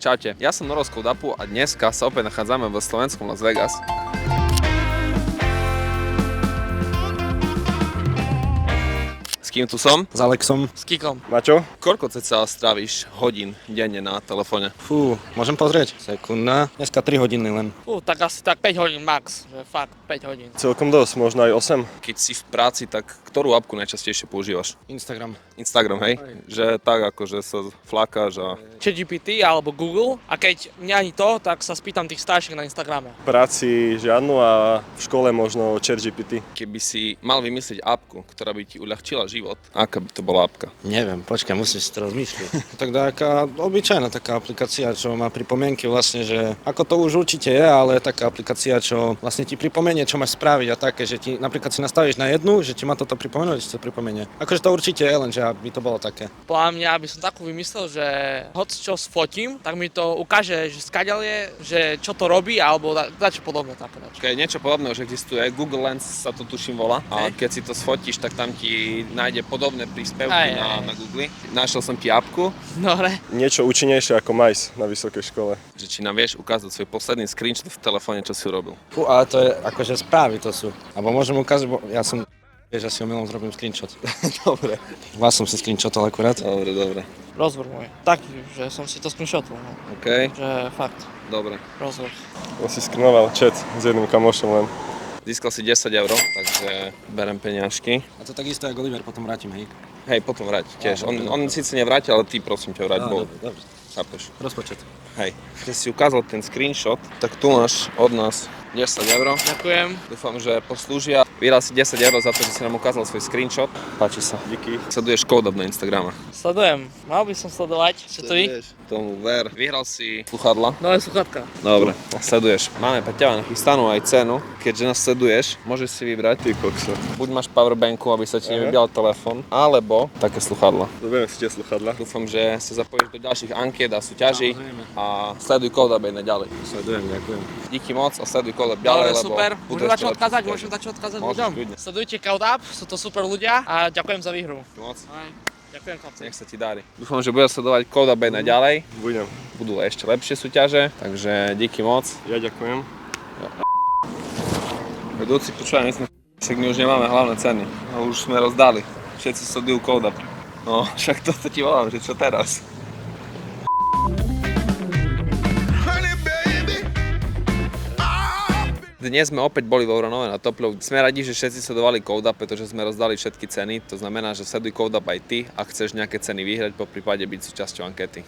Čaute, ja som Noro z Code-Upu a dneska sa opäť nachádzame v slovenskom Las Vegas. S kým tu som? S Alexom. S Kikom. Maťo? Koľko cca stráviš hodín denne na telefóne? Môžem pozrieť? Sekunda. Dneska 3 hodiny len. Tak asi tak 5 hodín max, že fakt 5 hodín. Celkom dosť, možno aj 8. Keď si v práci, tak ktorú apku najčastejšie používaš? Instagram. Instagram, hej? Že tak akože sa flákaš a... ChatGPT alebo Google a keď nie ani to, tak sa spýtam tých starších na Instagrame. V práci žiadnu a v škole možno ChatGPT. Keby si mal vymyslieť apku, ktorá by ti uľahčila život, aká by to bola apka? Neviem, počkaj, musím si to rozmýšľať. Tak taká obyčajná taká aplikácia, čo má pripomienky vlastne, že ako to už určite je, ale taká aplikácia, čo vlastne ti pripomenie, čo máš spraviť a také, že ti napríklad si nastavíš na jednu, že ti má toto pripomenúť, že ti to pripomenie. Akože to určite je, lenže aby to bolo také. Podľa mňa by som takú vymyslel, že hoď čo sfotím, tak mi to ukáže, že skadiaľ je, že čo to robí, alebo dačo podobné také. Keď niečo podobné už existuje, Google Lens sa to tuším volá a keď si to sfotíš, tak tam ti nájde podobné príspevky na Google. Našiel som ti apku. Dobre. Niečo účinnejšie ako Majs na vysokej škole. Že či nám vieš ukázať svoj posledný screenshot v telefóne, čo si urobil. Ale to je akože správy to sú. Alebo môžem ukázať, bo ja som... Vieš, asi omylom zrobím screenshot. Dobre. Vás som si screenshotol akurát. Dobre. Rozhovor môj. Taký, že som si to screenshotol. No. OK. Že fakt. Dobre. Rozhovor. On si skrinoval chat s jedným kamošom len. Získal si 10 €, takže berem peniažky. A to takisto ako Oliver, potom vrátim, hej. Hej, potom vráť tiež. On síce nevráti, ale ty prosím ťa vráť bol. Dobre. Chápeš? Rozpočet. Hej. Keď si ukázal ten screenshot, tak tu máš od nás 10 €. Ďakujem. Dúfam, že poslúžia. Vyhral si 10 € za to, že si nám ukázal svoj screenshot. Páči sa. Díky. Sleduješ Code-Up na Instagrame. Sledujem. Mal by som sledovať. Čo to vy? Tomu ver. Vyhral si sluchadla. Nové sluchatka. Dobre, sleduješ. Máme pre teba nachystanú aj cenu. Keďže nás sleduješ, môžeš si vybrať. Ty kokso. Buď máš powerbanku, aby sa ti nevybíjal telefón, alebo také sluchadla. Zoberiem si tie sluchadla. Dúfam, že sa zapojíš do ďalších ankiet a súťaží Samozrejme. a sleduj Code-Up aj naďalej. Sledujem, ďakujem. Díky moc a sleduj Code-Up ďalej, Dobre, lebo super. budú Môžem ešte dať čo lepšie odkázať? súťaže. Môžem dať čo odkázať Môžeš, ľuďom? kľudne. Sledujte Code-Up, sú to super ľudia a ďakujem za výhru. Díky moc. Aj. Ďakujem chlapci. Nech sa ti darí. Dúfam, že budeš sledovať Code-Up aj naďalej. Budem. Budú ešte lepšie súťaže, takže díky moc. Ja ďakujem. Vedúci, počúvaj, však my už nemáme hlavné ceny. A už sme rozdali. Všetci sledujú Code-Up. No, však toto ti volám, že čo teraz? Dnes sme opäť boli vo Vronove na Topľov. Sme radi, že všetci sledovali Code-Up, pretože sme rozdali všetky ceny. To znamená, že sleduj Code-Up aj ty, ak chceš nejaké ceny vyhrať, poprípade byť súčasťou ankety.